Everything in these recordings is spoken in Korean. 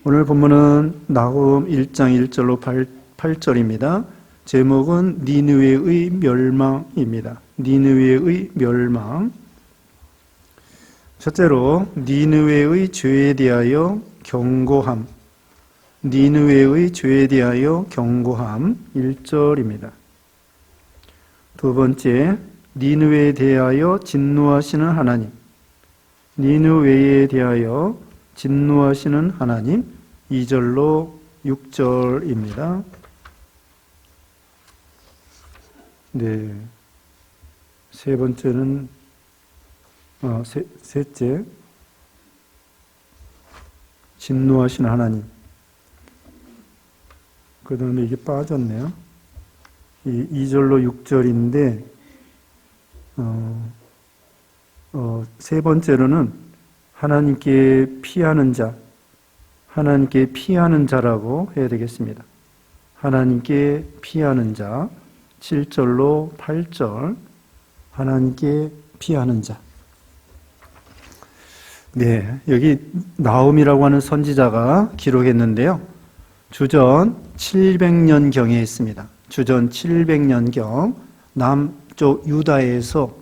오늘 본문은 나훔 1장 1절로 8절입니다. 제목은 니느웨의 멸망입니다. 니느웨의 멸망. 첫째로 니느웨의 죄에 대하여 경고함. 니느웨의 죄에 대하여 경고함 1절입니다. 두 번째, 니느웨에 대하여 진노하시는 하나님. 니느웨에 대하여 진노하시는 하나님 2절로 6절입니다. 네. 세 번째는 셋째, 진노하시는 하나님. 그 다음에 이게 빠졌네요. 이 2절로 6절인데, 세 번째로는 하나님께 피하는 자, 하나님께 피하는 자라고 해야 되겠습니다. 하나님께 피하는 자, 7절로 8절, 하나님께 피하는 자. 네, 여기 나훔이라고 하는 선지자가 기록했는데요. 주전 700년경에 있습니다. 주전 700년경 남쪽 유다에서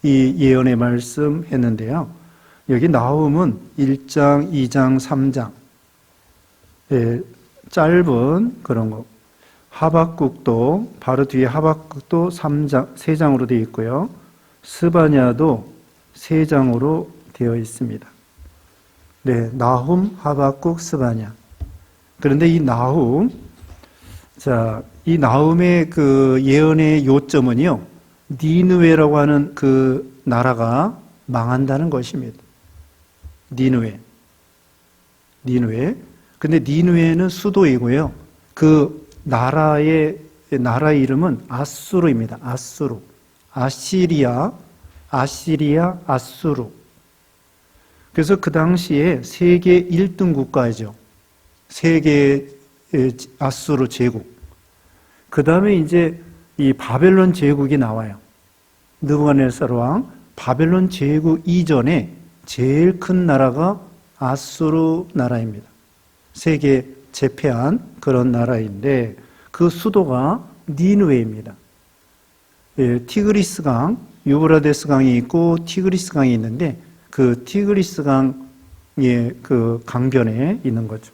이 예언의 말씀 했는데요. 여기 나훔은 1장, 2장, 3장 짧은 그런 거. 하박국도 바로 뒤에 하박국도 3장으로 되어 있고요. 스바냐도 3장으로 되어 있습니다. 네, 나훔, 하박국, 스바냐. 그런데 이 나훔, 이 나훔의 그 예언의 요점은요, 니느웨라고 하는 그 나라가 망한다는 것입니다. 니느웨. 근데 니느웨는 수도이고요. 그 나라 이름은 아수르입니다. 아수르. 아시리아, 아수르. 그래서 그 당시에 세계 1등 국가죠. 세계 아수르 제국. 그 다음에 이제 이 바벨론 제국이 나와요. 느부갓네살 왕 바벨론 제국 이전에 제일 큰 나라가 아수르 나라입니다. 세계 제패한 그런 나라인데 그 수도가 니느웨입니다. 티그리스 강, 유브라데스 강이 있고 티그리스 강이 있는데 그 티그리스 강의 그 강변에 있는 거죠.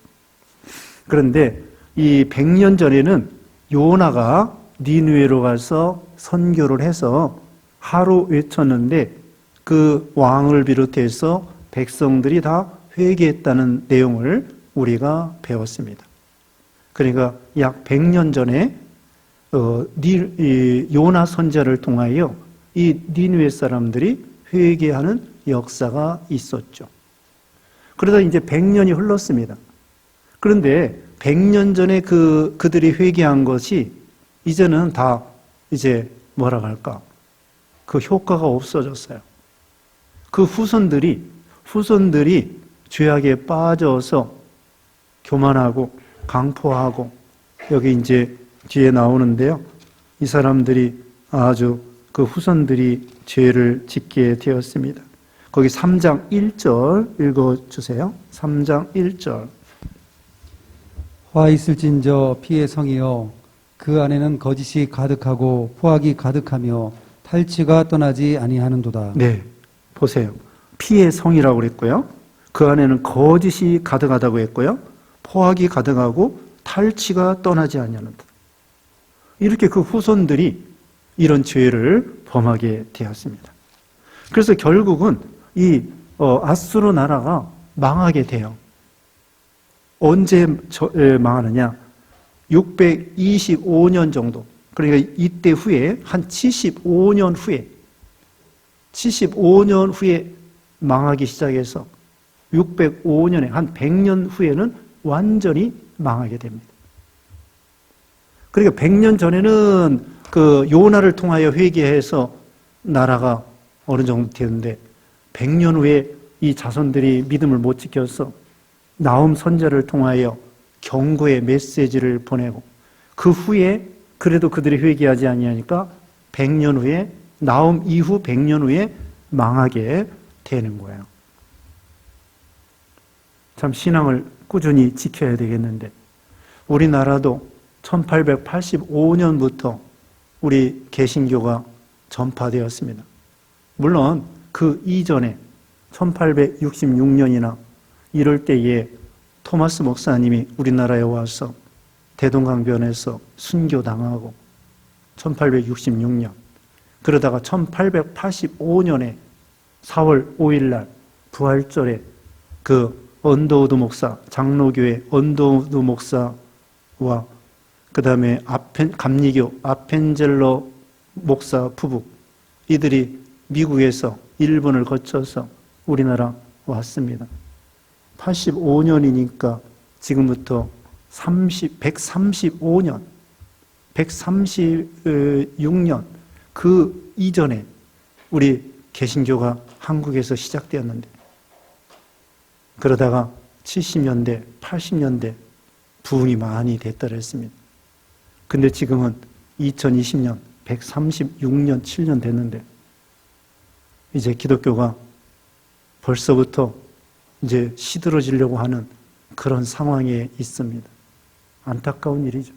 그런데 이 100년 전에는 요나가 니느웨로 가서 선교를 해서 하루 외쳤는데 그 왕을 비롯해서 백성들이 다 회개했다는 내용을 우리가 배웠습니다. 그러니까 약 100년 전에 요나 선지자를 통하여 이 니느웨 사람들이 회개하는 역사가 있었죠. 그러다 이제 100년이 흘렀습니다. 그런데 100년 전에 그들이 회개한 것이 이제는 다 이제 뭐라 할까? 그 효과가 없어졌어요. 그 후손들이 죄악에 빠져서 교만하고 강포하고 여기 이제 뒤에 나오는데요. 이 사람들이 아주 그 후손들이 죄를 짓게 되었습니다. 거기 3장 1절 읽어주세요. 3장 1절. 화 있을진저 피의 성이여 그 안에는 거짓이 가득하고 포악이 가득하며 탈취가 떠나지 아니하는도다. 네, 보세요. 피의 성이라고 그랬고요. 그 안에는 거짓이 가득하다고 했고요. 포악이 가득하고 탈취가 떠나지 아니하는도다. 이렇게 그 후손들이 이런 죄를 범하게 되었습니다. 그래서 결국은 이 아수르 나라가 망하게 돼요. 언제 망하느냐? 625년 정도. 그러니까 이때 후에 한 75년 후에 망하기 시작해서 605년에 한 100년 후에는 완전히 망하게 됩니다. 그러니까 100년 전에는 그 요나를 통하여 회개해서 나라가 어느 정도 되는데 100년 후에 이 자손들이 믿음을 못 지켜서 나훔 선지자를 통하여 경고의 메시지를 보내고 그 후에 그래도 그들이 회개하지 아니하니까 100년 후에 나훔 이후 100년 후에 망하게 되는 거예요. 참 신앙을 꾸준히 지켜야 되겠는데, 우리나라도 1885년부터 우리 개신교가 전파되었습니다. 물론 그 이전에 1866년이나 이럴 때에 토마스 목사님이 우리나라에 와서 대동강변에서 순교당하고 1866년, 그러다가 1885년에 4월 5일 날 부활절에 그 언더우드 목사, 장로교회 언더우드 목사와 그 다음에 감리교 아펜젤러 목사 부부, 이들이 미국에서 일본을 거쳐서 우리나라 왔습니다. 85년이니까 지금부터 135년, 136년 그 이전에 우리 개신교가 한국에서 시작되었는데, 그러다가 70년대, 80년대 부흥이 많이 됐다고 했습니다. 근데 지금은 2020년, 136년, 7년 됐는데 이제 기독교가 벌써부터 이제 시들어지려고 하는 그런 상황에 있습니다. 안타까운 일이죠.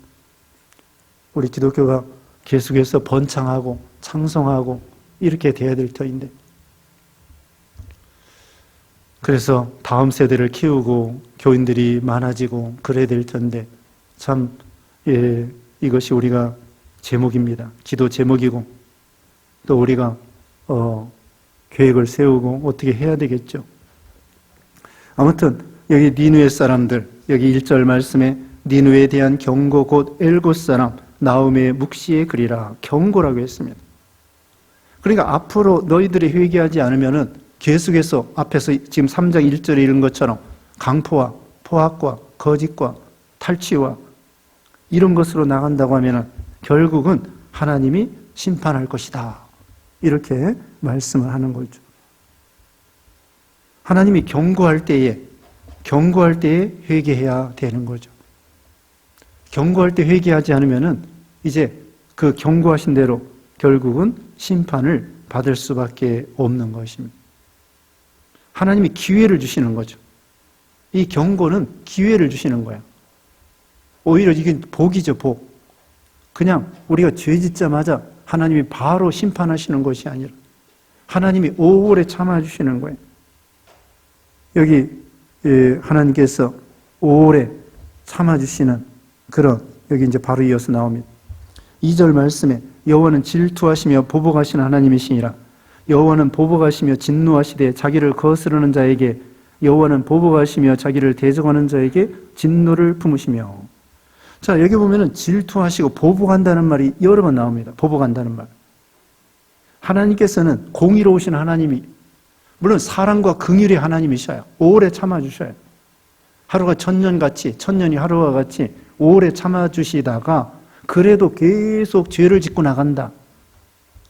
우리 기독교가 계속해서 번창하고 창성하고 이렇게 돼야 될 터인데, 그래서 다음 세대를 키우고 교인들이 많아지고 그래야 될 텐데, 참 이것이 우리가 제목입니다. 기도 제목이고, 또 우리가 계획을 세우고 어떻게 해야 되겠죠. 아무튼 여기 니느웨 사람들, 여기 1절 말씀에 니느웨에 대한 경고 곧 엘곳 사람 나움의 묵시의 글이라, 경고라고 했습니다. 그러니까 앞으로 너희들이 회개하지 않으면은 계속해서 앞에서 지금 3장 1절에 이런 것처럼 강포와 포악과 거짓과 탈취와 이런 것으로 나간다고 하면은 결국은 하나님이 심판할 것이다, 이렇게 말씀을 하는 거죠. 하나님이 경고할 때에 회개해야 되는 거죠. 경고할 때 회개하지 않으면은 이제 그 경고하신 대로 결국은 심판을 받을 수밖에 없는 것입니다. 하나님이 기회를 주시는 거죠. 이 경고는 기회를 주시는 거야. 오히려 이게 복이죠, 복. 그냥 우리가 죄 짓자마자 하나님이 바로 심판하시는 것이 아니라 하나님이 오래 참아주시는 거예요. 여기 하나님께서 오래 참아주시는 그런, 여기 이제 바로 이어서 나옵니다. 2절 말씀에 여호와는 질투하시며 보복하시는 하나님이시니라. 여호와는 보복하시며 진노하시되 자기를 거스르는 자에게, 여호와는 보복하시며 자기를 대적하는 자에게 진노를 품으시며. 자, 여기 보면은 질투하시고 보복한다는 말이 여러 번 나옵니다. 보복한다는 말. 하나님께서는 공의로우신 하나님이, 물론 사랑과 긍휼의 하나님이셔요. 오래 참아주셔요. 하루가 천년같이, 천년이 하루와 같이 오래 참아주시다가 그래도 계속 죄를 짓고 나간다.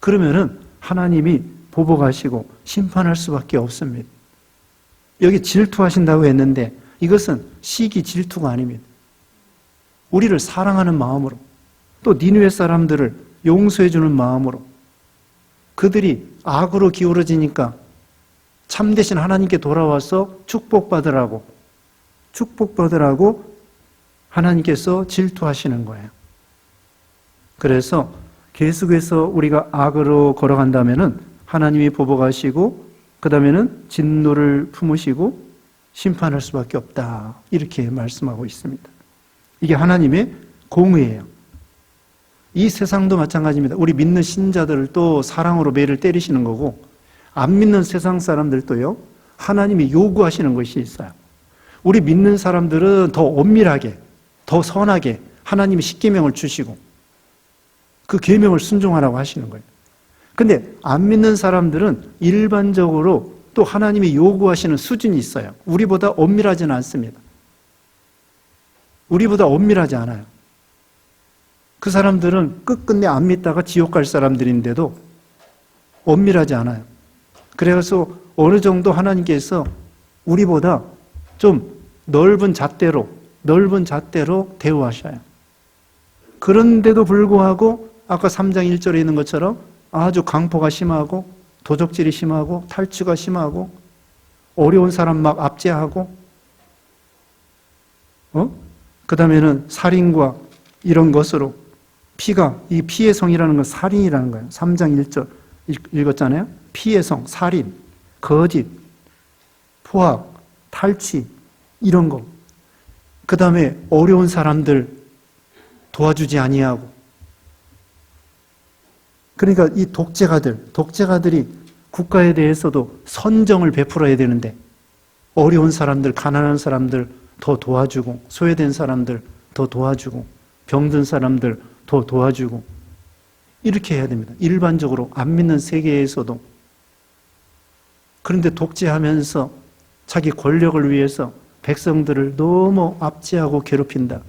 그러면은 하나님이 보복하시고 심판할 수밖에 없습니다. 여기 질투하신다고 했는데 이것은 시기 질투가 아닙니다. 우리를 사랑하는 마음으로, 또 니느웨 사람들을 용서해주는 마음으로, 그들이 악으로 기울어지니까 참되신 하나님께 돌아와서 축복받으라고 하나님께서 질투하시는 거예요. 그래서 계속해서 우리가 악으로 걸어간다면은 하나님이 보복하시고 그 다음에는 진노를 품으시고 심판할 수밖에 없다, 이렇게 말씀하고 있습니다. 이게 하나님의 공의예요. 이 세상도 마찬가지입니다. 우리 믿는 신자들을 또 사랑으로 매를 때리시는 거고, 안 믿는 세상 사람들도요, 하나님이 요구하시는 것이 있어요. 우리 믿는 사람들은 더 엄밀하게, 더 선하게 하나님이 십계명을 주시고 그 계명을 순종하라고 하시는 거예요. 근데 안 믿는 사람들은 일반적으로 또 하나님이 요구하시는 수준이 있어요. 우리보다 엄밀하지는 않습니다. 우리보다 엄밀하지 않아요. 그 사람들은 끝끝내 안 믿다가 지옥 갈 사람들인데도 엄밀하지 않아요. 그래서 어느 정도 하나님께서 우리보다 좀 넓은 잣대로 대우하셔요. 그런데도 불구하고 아까 3장 1절에 있는 것처럼 아주 강포가 심하고 도적질이 심하고 탈취가 심하고 어려운 사람 막 압제하고 그 다음에는 살인과 이런 것으로 이 피의 성이라는 건 살인이라는 거예요. 3장 1절 읽었잖아요. 피의 성, 살인, 거짓, 포악, 탈취 이런 거. 그 다음에 어려운 사람들 도와주지 아니하고. 그러니까 이 독재가들이 국가에 대해서도 선정을 베풀어야 되는데 어려운 사람들, 가난한 사람들 더 도와주고, 소외된 사람들 더 도와주고, 병든 사람들 더 도와주고, 이렇게 해야 됩니다. 일반적으로 안 믿는 세계에서도. 그런데 독재하면서 자기 권력을 위해서 백성들을 너무 압제하고 괴롭힌다.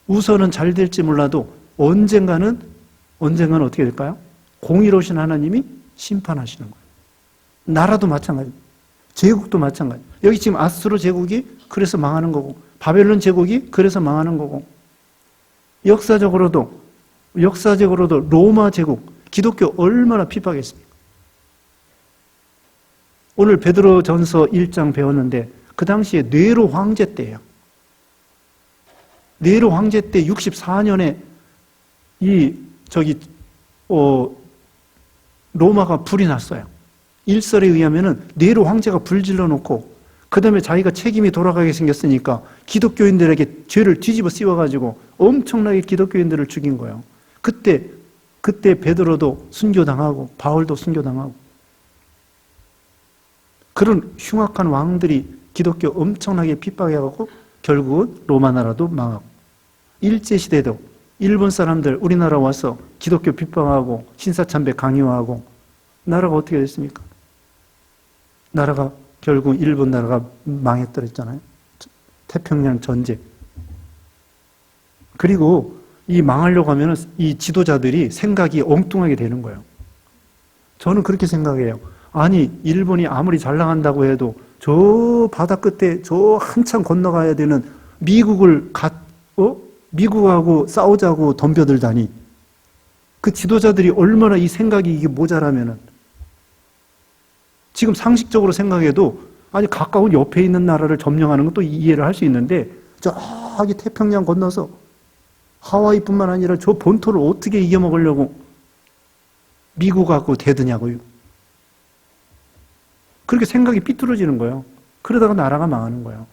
우선은 잘 될지 몰라도 언젠가는 어떻게 될까요? 공의로우신 하나님이 심판하시는 거예요. 나라도 마찬가지입니다. 제국도 마찬가지. 여기 지금 아수르 제국이 그래서 망하는 거고, 바벨론 제국이 그래서 망하는 거고, 역사적으로도 로마 제국, 기독교 얼마나 핍박했습니까? 오늘 베드로전서 1장 배웠는데 그 당시에 네로 황제 때예요. 네로 황제 때 64년에 로마가 불이 났어요. 일설에 의하면은 네로 황제가 불질러 놓고 그 다음에 자기가 책임이 돌아가게 생겼으니까 기독교인들에게 죄를 뒤집어 씌워가지고 엄청나게 기독교인들을 죽인 거예요. 그때 베드로도 순교당하고 바울도 순교당하고 그런 흉악한 왕들이 기독교 엄청나게 핍박해갖고 결국은 로마 나라도 망하고, 일제시대도 일본 사람들 우리나라 와서 기독교 핍박하고 신사참배 강요하고 나라가 어떻게 됐습니까? 나라가 결국 일본 나라가 망했더랬잖아요. 태평양 전쟁. 그리고 이 망하려고 하면 이 지도자들이 생각이 엉뚱하게 되는 거예요. 저는 그렇게 생각해요. 아니, 일본이 아무리 잘 나간다고 해도 저 바다 끝에 저 한참 건너가야 되는 미국하고 싸우자고 덤벼들다니. 그 지도자들이 얼마나 이 생각이 이게 모자라면은 지금 상식적으로 생각해도 아니 가까운 옆에 있는 나라를 점령하는 건 또 이해를 할 수 있는데 저기 태평양 건너서 하와이뿐만 아니라 저 본토를 어떻게 이겨먹으려고 미국하고 대드냐고요. 그렇게 생각이 삐뚤어지는 거예요. 그러다가 나라가 망하는 거예요.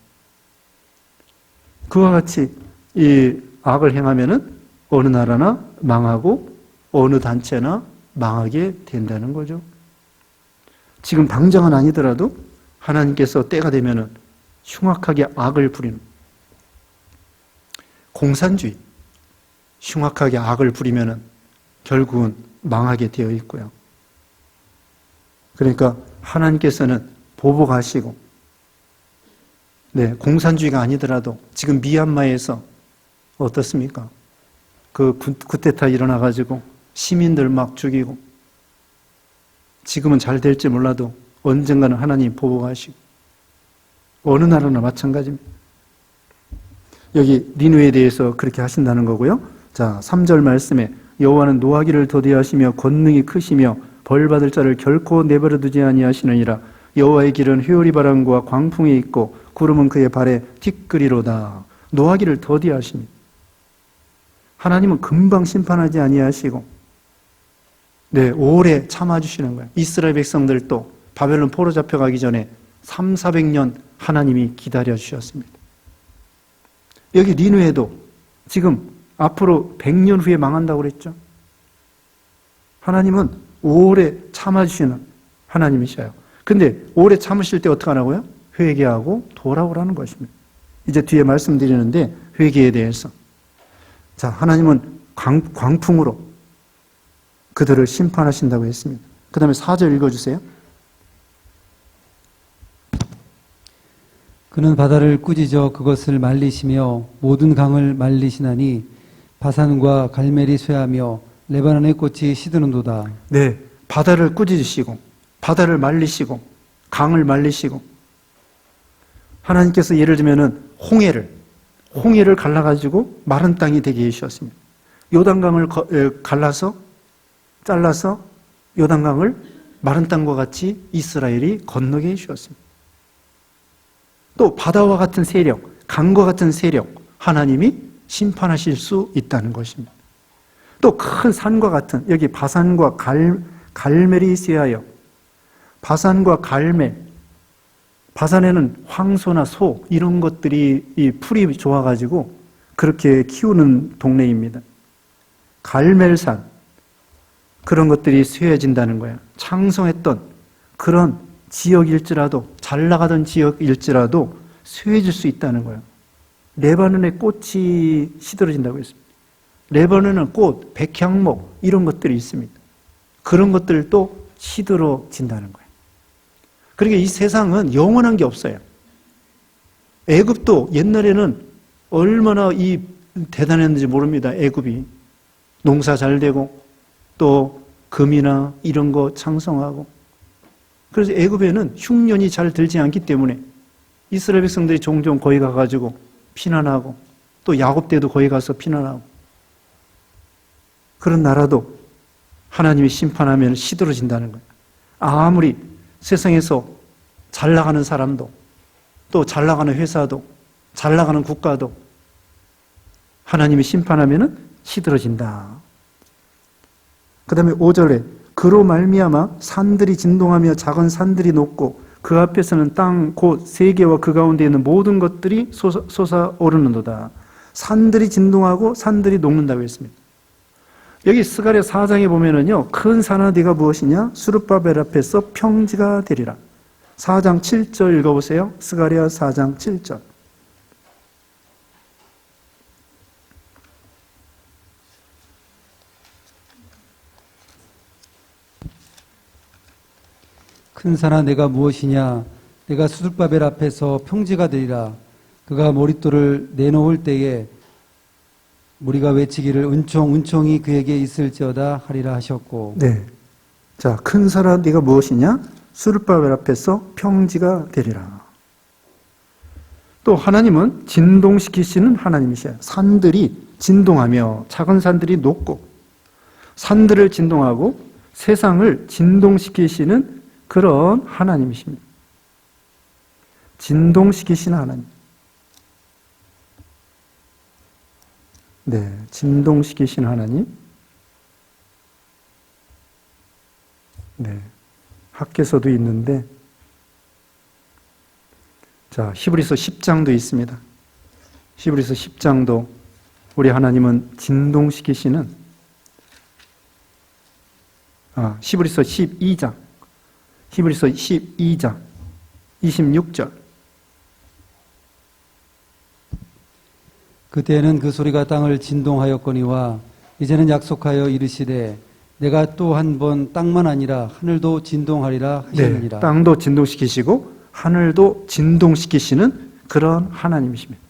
그와 같이 이 악을 행하면은 어느 나라나 망하고 어느 단체나 망하게 된다는 거죠. 지금 당장은 아니더라도 하나님께서 때가 되면은 흉악하게 악을 부리는 공산주의, 흉악하게 악을 부리면은 결국은 망하게 되어 있고요. 그러니까 하나님께서는 보복하시고, 공산주의가 아니더라도 지금 미얀마에서 어떻습니까? 그 쿠데타 일어나가지고 시민들 막 죽이고, 지금은 잘 될지 몰라도 언젠가는 하나님 보복하시고, 어느 나라나 마찬가지입니다. 여기 니느웨에 대해서 그렇게 하신다는 거고요. 자, 3절 말씀에 여호와는 노하기를 더디하시며 권능이 크시며 벌받을 자를 결코 내버려 두지 아니하시느니라. 여호와의 길은 회오리 바람과 광풍이 있고 구름은 그의 발에 티끌이로다. 노하기를 더디하십니다. 하나님은 금방 심판하지 아니하시고 오래 참아주시는 거예요. 이스라엘 백성들도 바벨론 포로 잡혀가기 전에 300~400년 하나님이 기다려주셨습니다. 여기 니느웨도 지금 앞으로 100년 후에 망한다고 그랬죠. 하나님은 오래 참아주시는 하나님이셔요. 근데 오래 참으실 때 어떻게 하라고요? 회개하고 돌아오라는 것입니다. 이제 뒤에 말씀드리는데 회개에 대해서. 자, 하나님은 광풍으로 그들을 심판하신다고 했습니다. 그 다음에 4절 읽어주세요. 그는 바다를 꾸짖어 그것을 말리시며 모든 강을 말리시나니 바산과 갈멜이 쇠하며 레바논의 꽃이 시드는도다. 네, 바다를 꾸짖으시고 바다를 말리시고 강을 말리시고, 하나님께서 예를 들면은 홍해를 갈라가지고 마른 땅이 되게 해주셨습니다. 요단강을 잘라서 요단강을 마른 땅과 같이 이스라엘이 건너게 해주셨습니다. 또 바다와 같은 세력, 강과 같은 세력, 하나님이 심판하실 수 있다는 것입니다. 또 큰 산과 같은, 여기 바산과 갈멜이 있어야요. 바산과 갈멜, 바산에는 황소나 소 이런 것들이 이 풀이 좋아가지고 그렇게 키우는 동네입니다. 갈멜산, 그런 것들이 쇠해진다는 거예요. 창성했던 그런 지역일지라도, 잘 나가던 지역일지라도 쇠해질 수 있다는 거예요. 레바논의 꽃이 시들어진다고 했습니다. 레바논은 꽃, 백향목 이런 것들이 있습니다. 그런 것들도 시들어진다는 거예요. 그러니까 이 세상은 영원한 게 없어요. 애굽도 옛날에는 얼마나 이 대단했는지 모릅니다. 애굽이 농사 잘 되고 또 금이나 이런 거 창성하고, 그래서 애굽에는 흉년이 잘 들지 않기 때문에 이스라엘 백성들이 종종 거기 가가지고 피난하고, 또 야곱 때도 거기 가서 피난하고, 그런 나라도 하나님이 심판하면 시들어진다는 거예요. 아무리 세상에서 잘 나가는 사람도, 또 잘 나가는 회사도, 잘 나가는 국가도 하나님이 심판하면 시들어진다. 그 다음에 5절에 그로 말미암아 산들이 진동하며 작은 산들이 녹고 그 앞에서는 땅 곧 세계와 그 가운데 있는 모든 것들이 솟아오르는도다. 산들이 진동하고 산들이 녹는다고 했습니다. 여기 스가랴 4장에 보면은요, 큰 산하디가 무엇이냐? 수르바벨 앞에서 평지가 되리라. 4장 7절 읽어보세요. 스가랴 4장 7절. 큰 산아 내가 무엇이냐? 내가 수들바벨 앞에서 평지가 되리라. 그가 머릿돌을 내놓을 때에 무리가 외치기를 은총이 그에게 있을지어다 하리라 하셨고. 네. 자, 큰 산아 네가 무엇이냐? 수르바벨 앞에서 평지가 되리라. 또 하나님은 진동시키시는 하나님이셔요. 산들이 진동하며 작은 산들이 녹고 산들을 진동하고 세상을 진동시키시는 그런 하나님이십니다. 진동시키시는 하나님. 네, 진동시키시는 하나님. 네, 학계서도 있는데, 자, 히브리서 10장도 있습니다. 히브리서 10장도 우리 하나님은 진동시키시는, 히브리서 12장, 히브리서 12장 26절. 그때에는 그 소리가 땅을 진동하였거니와 이제는 약속하여 이르시되 내가 또 한 번 땅만 아니라 하늘도 진동하리라 하셨느니라. 네, 땅도 진동시키시고 하늘도 진동시키시는 그런 하나님이십니다.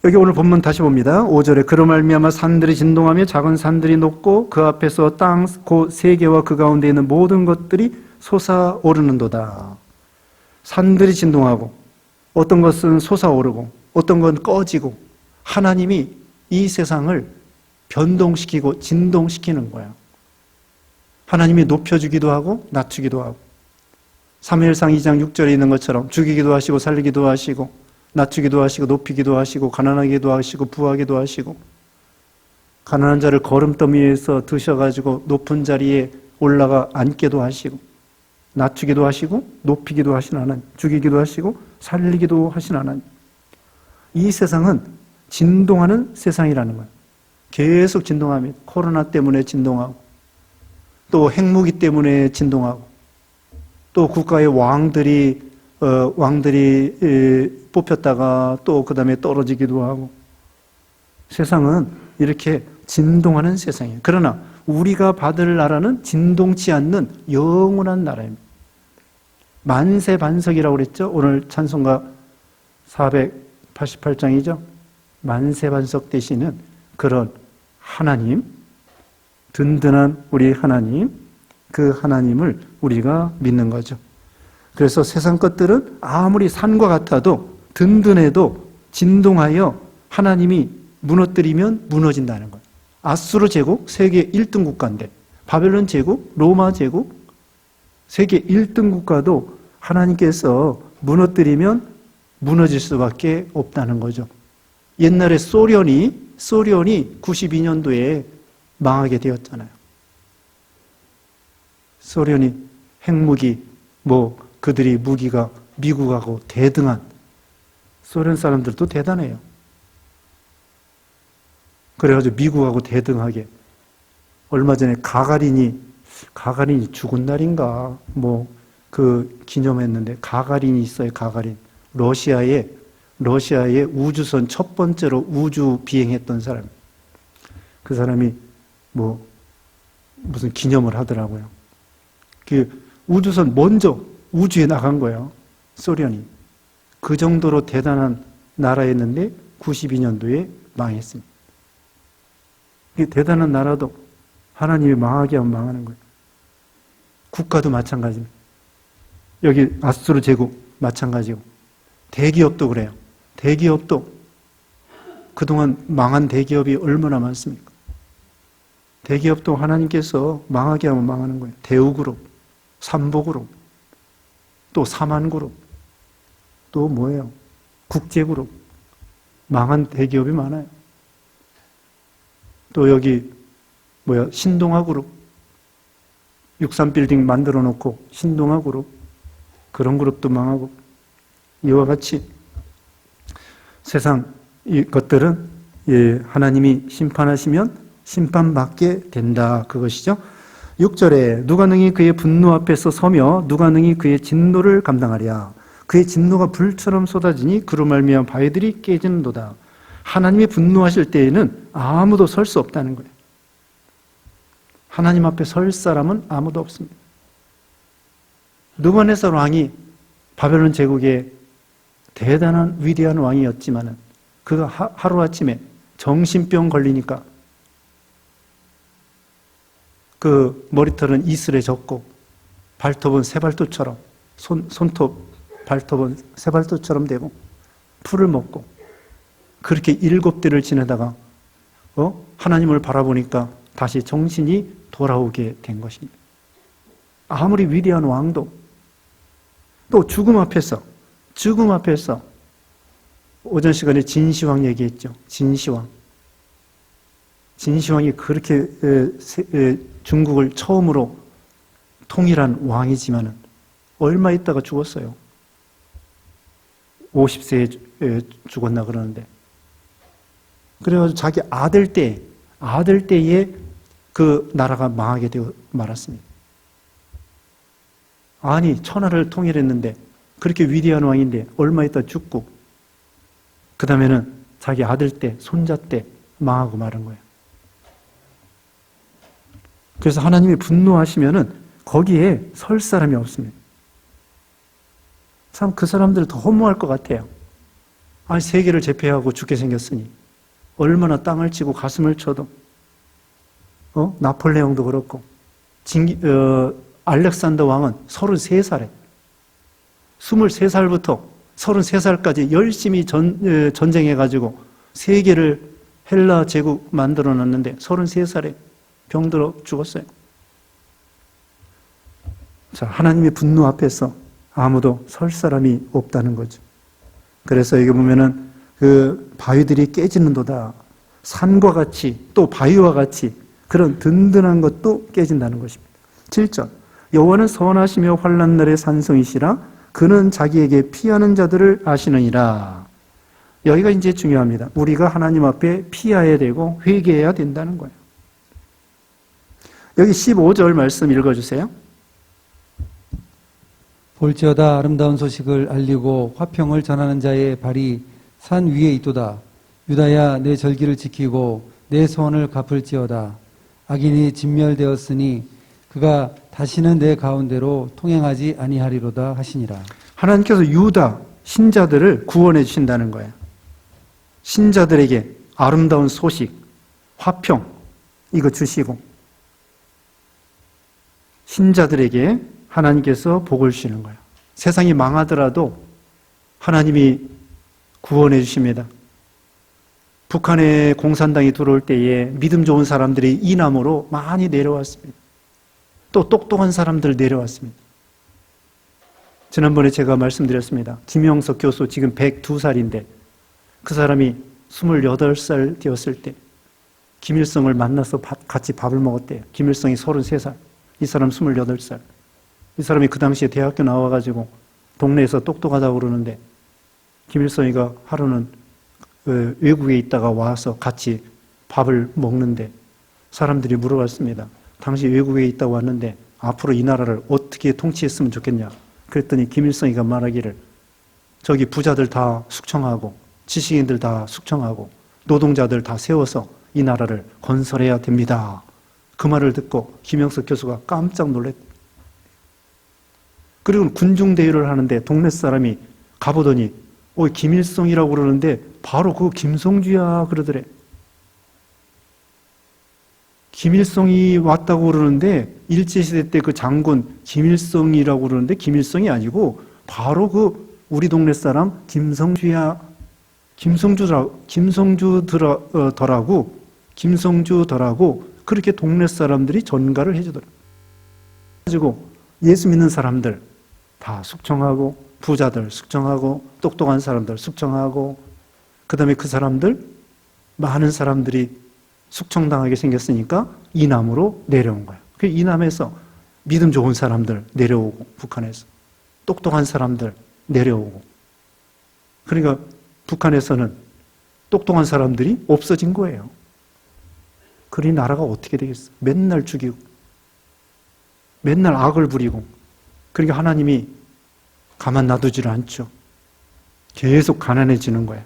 여기 오늘 본문 다시 봅니다. 5절에 그로 말미암아 산들이 진동하며 작은 산들이 녹고 그 앞에서 땅 곧 세계와 그 가운데 있는 모든 것들이 솟아오르는도다. 산들이 진동하고 어떤 것은 솟아오르고 어떤 건 꺼지고 하나님이 이 세상을 변동시키고 진동시키는 거야. 하나님이 높여주기도 하고 낮추기도 하고, 사무엘상 2장 6절에 있는 것처럼 죽이기도 하시고 살리기도 하시고 낮추기도 하시고 높이기도 하시고 가난하기도 하시고 부하기도 하시고, 가난한 자를 거름더미에서 드셔가지고 높은 자리에 올라가 앉게도 하시고 낮추기도 하시고 높이기도 하신 하나님, 죽이기도 하시고 살리기도 하신 하나님. 이 세상은 진동하는 세상이라는 거예요. 계속 진동합니다. 코로나 때문에 진동하고, 또 핵무기 때문에 진동하고, 또 국가의 왕들이 뽑혔다가 또 그 다음에 떨어지기도 하고, 세상은 이렇게 진동하는 세상이에요. 그러나 우리가 받을 나라는 진동치 않는 영원한 나라입니다. 만세반석이라고 그랬죠. 오늘 찬송가 488장이죠. 만세반석 되시는 그런 하나님, 든든한 우리 하나님, 그 하나님을 우리가 믿는 거죠. 그래서 세상 것들은 아무리 산과 같아도 든든해도 진동하여 하나님이 무너뜨리면 무너진다는 거예요. 아수르 제국 세계 1등 국가인데, 바벨론 제국, 로마 제국 세계 1등 국가도 하나님께서 무너뜨리면 무너질 수밖에 없다는 거죠. 옛날에 소련이 92년도에 망하게 되었잖아요. 소련이 핵무기, 그들이 무기가 미국하고 대등한, 소련 사람들도 대단해요. 그래가지고 미국하고 대등하게, 얼마 전에 가가린이 죽은 날인가, 기념했는데, 가가린이 있어요, 가가린. 러시아의 우주선 첫 번째로 우주 비행했던 사람. 그 사람이 무슨 기념을 하더라고요. 그 우주선 먼저 우주에 나간 거예요. 소련이. 그 정도로 대단한 나라였는데 92년도에 망했습니다. 이 대단한 나라도 하나님이 망하게 하면 망하는 거예요. 국가도 마찬가지입니다. 여기 아수르 제국 마찬가지고, 대기업도 그래요. 대기업도 그동안 망한 대기업이 얼마나 많습니까? 대기업도 하나님께서 망하게 하면 망하는 거예요. 대우그룹, 삼보그룹, 또 사만그룹, 또 뭐예요? 국제그룹. 망한 대기업이 많아요. 또 여기 신동아그룹, 63빌딩 만들어 놓고 신동아그룹, 그런 그룹도 망하고, 이와 같이 세상 이것들은 하나님이 심판하시면 심판받게 된다, 그것이죠. 6절에 누가 능히 그의 분노 앞에서 서며 누가 능히 그의 진노를 감당하랴. 그의 진노가 불처럼 쏟아지니 그로 말미암아 바위들이 깨지는도다. 하나님이 분노하실 때에는 아무도 설 수 없다는 거예요. 하나님 앞에 설 사람은 아무도 없습니다. 느부갓네살 왕이 바벨론 제국의 대단한 위대한 왕이었지만은 그가 하루아침에 정신병 걸리니까 그 머리털은 이슬에 젖고 발톱은 새발톱처럼, 손톱, 발톱은 새발톱처럼 되고 풀을 먹고, 그렇게 7대를 지내다가 하나님을 바라보니까 다시 정신이 돌아오게 된 것입니다. 아무리 위대한 왕도 또 죽음 앞에서 오전 시간에 진시황 얘기했죠. 진시황이 그렇게 중국을 처음으로 통일한 왕이지만은 얼마 있다가 죽었어요. 50세에 죽었나 그러는데. 그래가지고 자기 아들 때에 그 나라가 망하게 되어 말았습니다. 아니, 천하를 통일했는데 그렇게 위대한 왕인데 얼마 있다 죽고, 그 다음에는 자기 아들 때, 손자 때 망하고 마른 거예요. 그래서 하나님이 분노하시면은 거기에 설 사람이 없습니다. 참 그 사람들 더 허무할 것 같아요. 아니, 세계를 제패하고 죽게 생겼으니 얼마나 땅을 치고 가슴을 쳐도, 나폴레옹도 그렇고, 알렉산더 왕은 33살에 23살부터 33살까지 열심히 전쟁해가지고 세계를 헬라 제국 만들어 놨는데 33살에 병들어 죽었어요. 자, 하나님의 분노 앞에서 아무도 설 사람이 없다는 거죠. 그래서 여기 보면은 그 바위들이 깨지는도다. 산과 같이, 또 바위와 같이 그런 든든한 것도 깨진다는 것입니다. 7절. 여호와는 선하시며 환난 날의 산성이시라. 그는 자기에게 피하는 자들을 아시느니라. 여기가 이제 중요합니다. 우리가 하나님 앞에 피해야 되고 회개해야 된다는 거예요. 여기 15절 말씀 읽어주세요. 볼지어다 아름다운 소식을 알리고 화평을 전하는 자의 발이 산 위에 있도다. 유다야, 내 절기를 지키고 내 소원을 갚을지어다. 악인이 진멸되었으니 그가 다시는 내 가운데로 통행하지 아니하리로다 하시니라. 하나님께서 유다 신자들을 구원해 주신다는 거예요. 신자들에게 아름다운 소식, 화평 이거 주시고, 신자들에게 하나님께서 복을 주시는 거예요. 세상이 망하더라도 하나님이 구원해 주십니다. 북한에 공산당이 들어올 때에 믿음 좋은 사람들이 이남으로 많이 내려왔습니다. 또 똑똑한 사람들 내려왔습니다. 지난번에 제가 말씀드렸습니다. 김영석 교수 지금 102살인데 그 사람이 28살 되었을 때 김일성을 만나서 같이 밥을 먹었대요. 김일성이 33살, 이 사람 28살. 이 사람이 그 당시에 대학교 나와가지고 동네에서 똑똑하다고 그러는데 김일성이가 하루는 외국에 있다가 와서 같이 밥을 먹는데 사람들이 물어봤습니다. 당시 외국에 있다고 왔는데 앞으로 이 나라를 어떻게 통치했으면 좋겠냐. 그랬더니 김일성이가 말하기를 저기 부자들 다 숙청하고 지식인들 다 숙청하고 노동자들 다 세워서 이 나라를 건설해야 됩니다. 그 말을 듣고 김영석 교수가 깜짝 놀랐다. 그리고 군중대회를 하는데 동네 사람이 가보더니 김일성이라고 그러는데 바로 그 김성주야 그러더래. 김일성이 왔다고 그러는데 일제시대 때 그 장군 김일성이라고 그러는데 김일성이 아니고 바로 그 우리 동네 사람 김성주야. 김성주더라고 그렇게 동네 사람들이 전가를 해주더라고요. 가지고 예수 믿는 사람들 다 숙청하고 부자들 숙청하고 똑똑한 사람들 숙청하고 그 다음에 그 사람들 많은 사람들이 숙청당하게 생겼으니까 이남으로 내려온 거예요. 그 이남에서 믿음 좋은 사람들 내려오고 북한에서 똑똑한 사람들 내려오고 그러니까 북한에서는 똑똑한 사람들이 없어진 거예요. 그러니 나라가 어떻게 되겠어? 맨날 죽이고 맨날 악을 부리고 그러니까 하나님이 가만 놔두지를 않죠. 계속 가난해지는 거예요.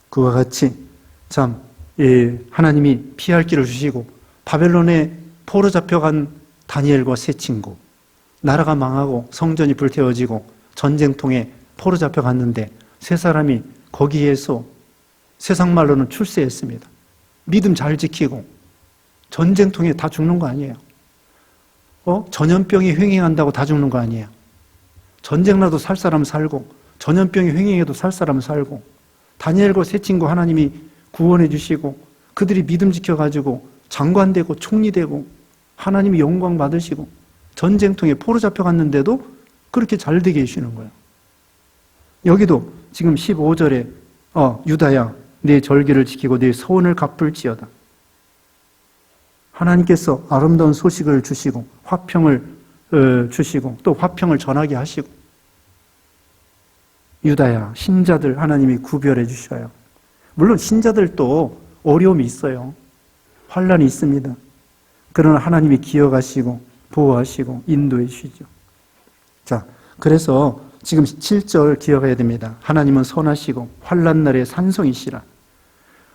그와 같이 참 하나님이 피할 길을 주시고 바벨론에 포로 잡혀간 다니엘과 세 친구 나라가 망하고 성전이 불태워지고 전쟁통에 포로 잡혀갔는데 세 사람이 거기에서 세상 말로는 출세했습니다. 믿음 잘 지키고 전쟁통에 다 죽는 거 아니에요. 전염병이 횡행한다고 다 죽는 거 아니에요. 전쟁 나도 살 사람 살고 전염병이 횡행해도 살 사람 살고 다니엘과 세 친구 하나님이 구원해 주시고 그들이 믿음 지켜가지고 장관 되고 총리 되고 하나님이 영광 받으시고 전쟁통에 포로 잡혀갔는데도 그렇게 잘 되게 해주시는 거예요. 여기도 지금 15절에 유다야 내 절기를 지키고 내 소원을 갚을지어다. 하나님께서 아름다운 소식을 주시고 화평을 주시고 또 화평을 전하게 하시고 유다야 신자들 하나님이 구별해 주셔요. 물론 신자들도 어려움이 있어요. 환난이 있습니다. 그러나 하나님이 기억하시고 보호하시고 인도해 주시죠. 자, 그래서 지금 7절 기억해야 됩니다. 하나님은 선하시고 환난 날에 산성이시라.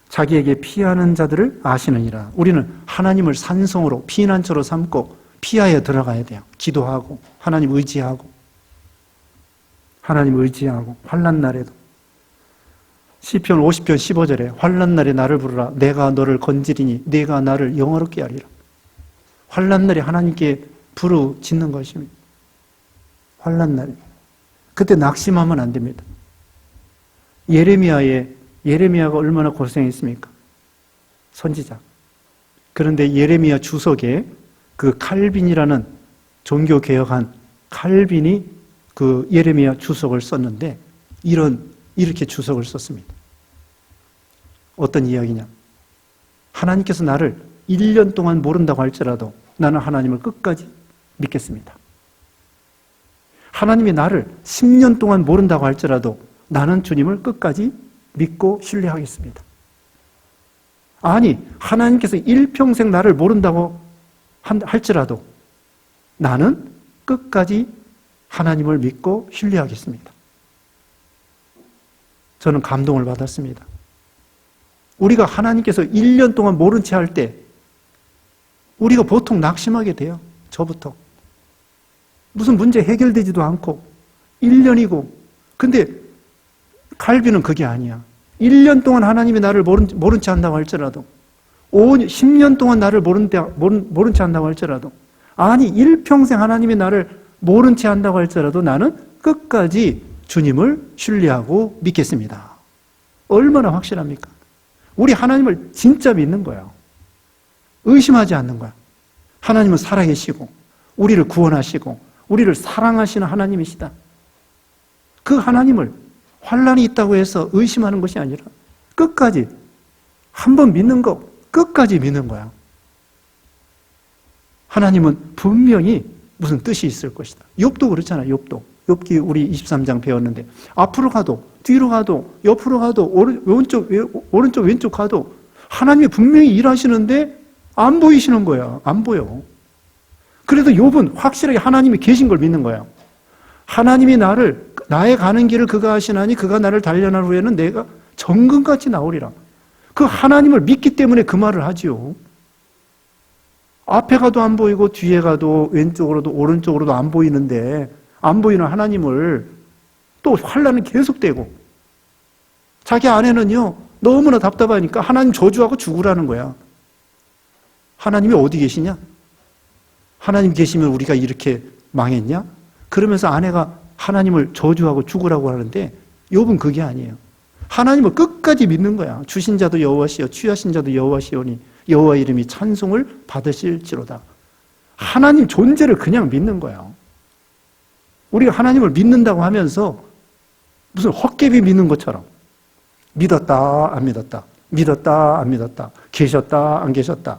자기에게 피하는 자들을 아시느니라. 우리는 하나님을 산성으로 피난처로 삼고 피하여 들어가야 돼요. 기도하고 하나님 의지하고 환난 날에도 시편 50편 15절에 환난 날에 나를 부르라. 내가 너를 건지리니 내가 나를 영화롭게 하리라. 환난 날에 하나님께 부르짖는 것입니다. 환난 날에 그때 낙심하면 안 됩니다. 예레미야가 얼마나 고생했습니까? 선지자. 그런데 예레미야 주석에 그 칼빈이라는 종교 개혁한 칼빈이 그 예레미야 주석을 썼는데 이렇게 주석을 썼습니다. 어떤 이야기냐? 하나님께서 나를 1년 동안 모른다고 할지라도 나는 하나님을 끝까지 믿겠습니다. 하나님이 나를 10년 동안 모른다고 할지라도 나는 주님을 끝까지 믿고 신뢰하겠습니다. 아니, 하나님께서 일평생 나를 모른다고 할지라도 나는 끝까지 하나님을 믿고 신뢰하겠습니다. 저는 감동을 받았습니다. 우리가 하나님께서 1년 동안 모른 채 할 때 우리가 보통 낙심하게 돼요. 저부터. 무슨 문제 해결되지도 않고 1년이고 근데 칼빈은 그게 아니야. 1년 동안 하나님이 나를 모른 채 한다고 할지라도 10년 동안 나를 모른 채 한다고 할지라도 아니 일평생 하나님이 나를 모른 채 한다고 할지라도 나는 끝까지 주님을 신뢰하고 믿겠습니다. 얼마나 확실합니까? 우리 하나님을 진짜 믿는 거예요. 의심하지 않는 거야. 하나님은 살아계시고 우리를 구원하시고 우리를 사랑하시는 하나님이시다. 그 하나님을 환난이 있다고 해서 의심하는 것이 아니라 끝까지 한번 믿는 거 끝까지 믿는 거야. 하나님은 분명히 무슨 뜻이 있을 것이다. 욥도 그렇잖아요. 욥기 우리 23장 배웠는데 앞으로 가도 뒤로 가도 옆으로 가도 오른쪽 왼쪽 가도 하나님이 분명히 일하시는데 안 보이시는 거야. 안 보여. 그래도 욥은 확실하게 하나님이 계신 걸 믿는 거야. 하나님이 나의 가는 길을 그가 하시나니 그가 나를 단련한 후에는 내가 정금같이 나오리라. 그 하나님을 믿기 때문에 그 말을 하지요. 앞에 가도 안 보이고 뒤에 가도 왼쪽으로도 오른쪽으로도 안 보이는데 안 보이는 하나님을 또 환난은 계속되고 자기 아내는요 너무나 답답하니까 하나님 저주하고 죽으라는 거야. 하나님이 어디 계시냐? 하나님 계시면 우리가 이렇게 망했냐? 그러면서 아내가 하나님을 저주하고 죽으라고 하는데 욥은 그게 아니에요. 하나님을 끝까지 믿는 거야. 주신 자도 여호와시요 취하신 자도 여호와시오니 여호와 이름이 찬송을 받으실지로다. 하나님 존재를 그냥 믿는 거야. 우리가 하나님을 믿는다고 하면서 무슨 헛개비 믿는 것처럼 믿었다 안 믿었다 믿었다 안 믿었다 계셨다 안 계셨다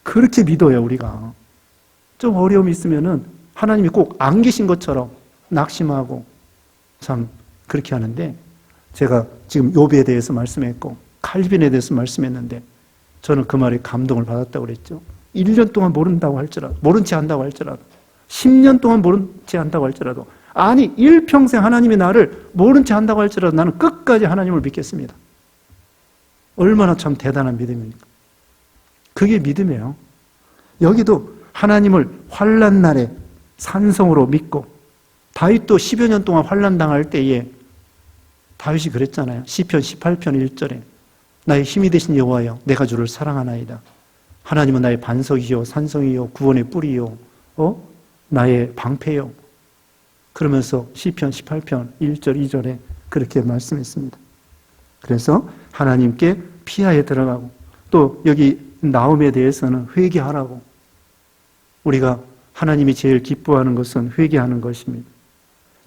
그렇게 믿어요. 우리가 좀 어려움이 있으면은 하나님이 꼭 안 계신 것처럼 낙심하고 참 그렇게 하는데 제가 지금 욥에 대해서 말씀했고 칼빈에 대해서 말씀했는데 저는 그 말에 감동을 받았다고 그랬죠. 1년 동안 모른다고 할지라도 모른 채 한다고 할지라도 10년 동안 모른 채 한다고 할지라도 아니 일평생 하나님이 나를 모른 채 한다고 할지라도 나는 끝까지 하나님을 믿겠습니다. 얼마나 참 대단한 믿음입니까? 그게 믿음이에요. 여기도 하나님을 환난 날에 산성으로 믿고 다윗도 10여 년 동안 환난 당할 때에 다윗이 그랬잖아요. 시편 18편 1절에 나의 힘이 되신 여호와여 내가 주를 사랑하나이다. 하나님은 나의 반석이요 산성이요 구원의 뿌리요 나의 방패요. 그러면서 시편 18편 1절 2절에 그렇게 말씀했습니다. 그래서 하나님께 피하에 들어가고 또 여기 나옴에 대해서는 회개하라고. 우리가 하나님이 제일 기뻐하는 것은 회개하는 것입니다.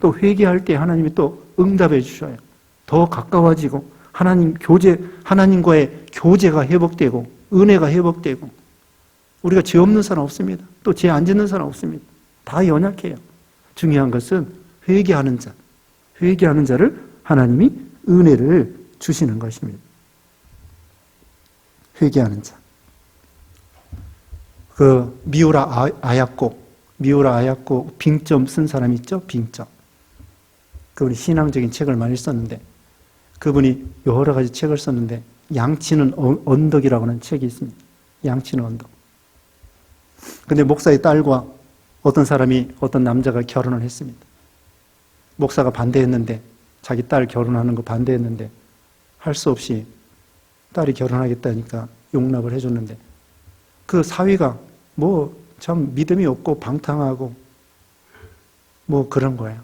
또 회개할 때 하나님이 또 응답해 주셔요. 더 가까워지고 하나님과의 교제가 회복되고 은혜가 회복되고 우리가 죄 없는 사람 없습니다. 또 죄 안 짓는 사람 없습니다. 다 연약해요. 중요한 것은 회개하는 자를 하나님이 은혜를 주시는 것입니다. 회개하는 자. 그 미우라 아야코 빙점 쓴 사람 있죠? 빙점. 그분이 신앙적인 책을 많이 썼는데 그분이 여러 가지 책을 썼는데 양치는 언덕이라고 하는 책이 있습니다. 양치는 언덕. 근데 목사의 딸과 어떤 남자가 결혼을 했습니다. 목사가 반대했는데 자기 딸 결혼하는 거 반대했는데 할 수 없이 딸이 결혼하겠다니까 용납을 해줬는데 그 사위가 뭐 참 믿음이 없고 방탕하고 뭐 그런 거예요.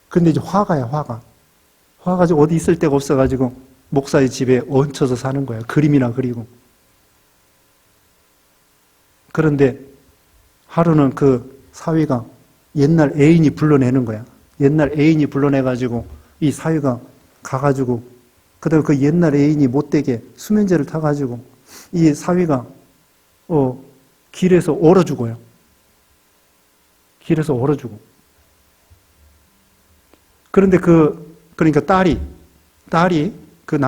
근데 이제 화가 지고 어디 있을 데가 없어가지고 목사의 집에 얹혀서 사는 거예요. 그림이나 그리고. 그런데 하루는 그 사위가 옛날 애인이 불러내는 거야. 옛날 애인이 불러내가지고 이 사위가 가가지고 그다음에 그 옛날 애인이 못되게 수면제를 타가지고 이 사위가 길에서 얼어 죽어요. 길에서 얼어 죽어. 그런데 그러니까 딸이 그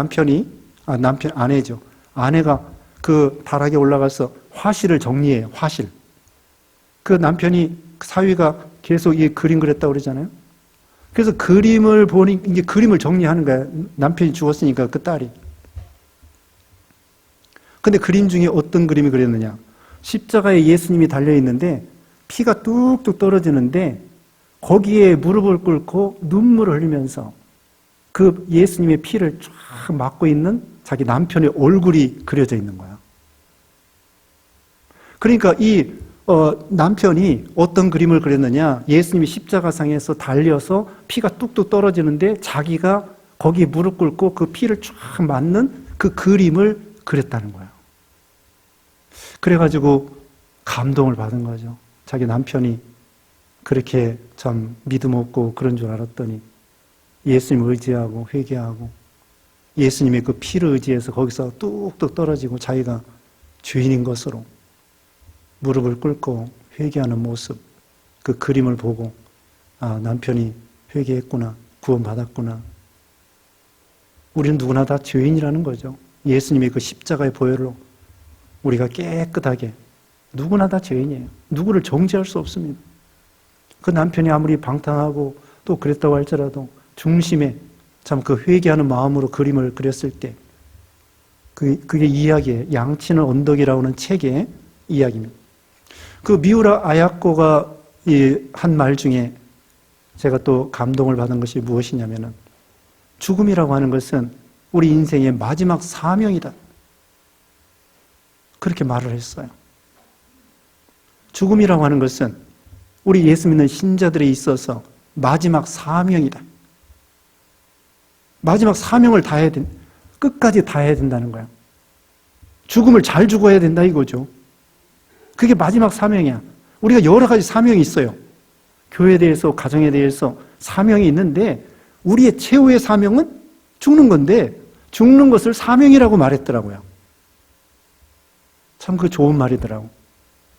아내죠. 아내가 그 다락에 올라가서 화실을 정리해요. 화실. 그 남편이 사위가 계속 이 그림 그렸다고 그러잖아요. 그래서 그림을 보니 이제 그림을 정리하는 거야. 남편이 죽었으니까 그 딸이. 근데 그림 중에 어떤 그림이 그렸느냐? 십자가에 예수님이 달려 있는데 피가 뚝뚝 떨어지는데 거기에 무릎을 꿇고 눈물을 흘리면서 그 예수님의 피를 쫙 막고 있는 자기 남편의 얼굴이 그려져 있는 거야. 그러니까 이 남편이 어떤 그림을 그렸느냐? 예수님이 십자가상에서 달려서 피가 뚝뚝 떨어지는데 자기가 거기에 무릎 꿇고 그 피를 쫙 맞는 그 그림을 그렸다는 거야. 그래가지고 감동을 받은 거죠. 자기 남편이 그렇게 참 믿음 없고 그런 줄 알았더니 예수님 의지하고 회개하고 예수님의 그 피를 의지해서 거기서 뚝뚝 떨어지고 자기가 죄인인 것으로 무릎을 꿇고 회개하는 모습, 그 그림을 보고 아, 남편이 회개했구나, 구원받았구나. 우리는 누구나 다 죄인이라는 거죠. 예수님의 그 십자가의 보혈로 우리가 깨끗하게, 누구나 다 죄인이에요. 누구를 정죄할 수 없습니다. 그 남편이 아무리 방탕하고 또 그랬다고 할지라도 중심에 참 그 회개하는 마음으로 그림을 그렸을 때 그게 이야기예요. 양치는 언덕이라고 하는 책의 이야기입니다. 그 미우라 아야코가 한 말 중에 제가 또 감동을 받은 것이 무엇이냐면은 죽음이라고 하는 것은 우리 인생의 마지막 사명이다. 그렇게 말을 했어요. 죽음이라고 하는 것은 우리 예수 믿는 신자들에 있어서 마지막 사명이다. 마지막 사명을 다해야 끝까지 다해야 된다는 거야. 죽음을 잘 죽어야 된다 이거죠. 그게 마지막 사명이야. 우리가 여러 가지 사명이 있어요. 교회에 대해서, 가정에 대해서 사명이 있는데 우리의 최후의 사명은 죽는 건데 죽는 것을 사명이라고 말했더라고요. 참 그 좋은 말이더라고.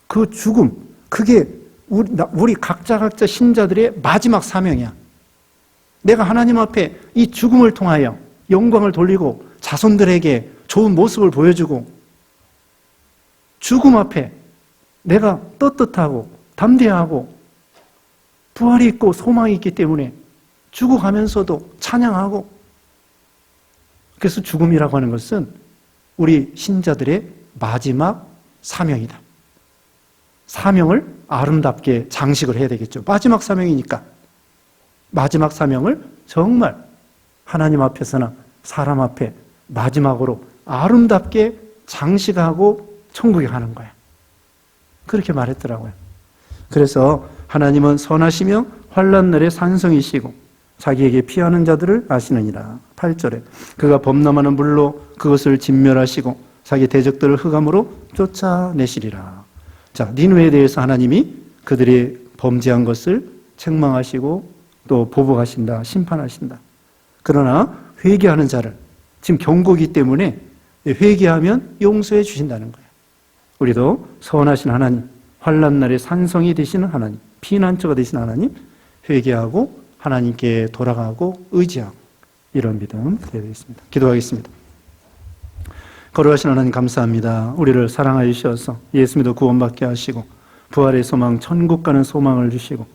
그 죽음, 그게 우리 각자 신자들의 마지막 사명이야. 내가 하나님 앞에 이 죽음을 통하여 영광을 돌리고 자손들에게 좋은 모습을 보여주고 죽음 앞에 내가 떳떳하고 담대하고 부활이 있고 소망이 있기 때문에 죽어가면서도 찬양하고, 그래서 죽음이라고 하는 것은 우리 신자들의 마지막 사명이다. 사명을 아름답게 장식을 해야 되겠죠. 마지막 사명이니까 마지막 사명을 정말 하나님 앞에서나 사람 앞에 마지막으로 아름답게 장식하고 천국에 가는 거야. 그렇게 말했더라고요. 그래서 하나님은 선하시며 환난 날에 산성이시고 자기에게 피하는 자들을 아시느니라. 8절에 그가 범람하는 물로 그것을 진멸하시고 자기 대적들을 흑암으로 쫓아내시리라. 자, 니느웨에 대해서 하나님이 그들이 범죄한 것을 책망하시고 또 보복하신다, 심판하신다. 그러나 회개하는 자를, 지금 경고기 때문에 회개하면 용서해 주신다는 거예요. 우리도 선하신 하나님, 환난 날에 산성이 되시는 하나님, 피난처가 되신 하나님, 회개하고 하나님께 돌아가고 의지하고 이런 믿음 되어야 되겠습니다. 기도하겠습니다. 거룩하신 하나님 감사합니다. 우리를 사랑하여 주셔서 예수 믿어 구원받게 하시고 부활의 소망, 천국 가는 소망을 주시고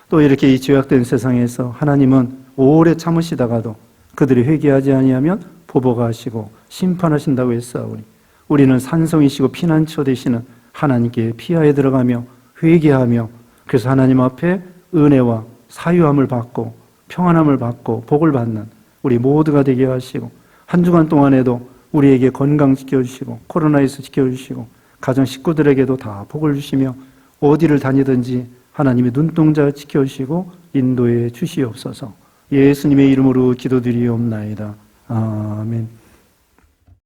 또 이렇게 이 죄악된 세상에서 하나님은 오래 참으시다가도 그들이 회개하지 아니하면 보복하시고 심판하신다고 했사오니 우리는 산성이시고 피난처 되시는 하나님께 피하에 들어가며 회개하며 그래서 하나님 앞에 은혜와 사유함을 받고 평안함을 받고 복을 받는 우리 모두가 되게 하시고 한 주간 동안에도 우리에게 건강 지켜주시고 코로나에서 지켜주시고 가정 식구들에게도 다 복을 주시며 어디를 다니든지 하나님의 눈동자 지켜주시고 인도해 주시옵소서. 예수님의 이름으로 기도드리옵나이다. 아멘.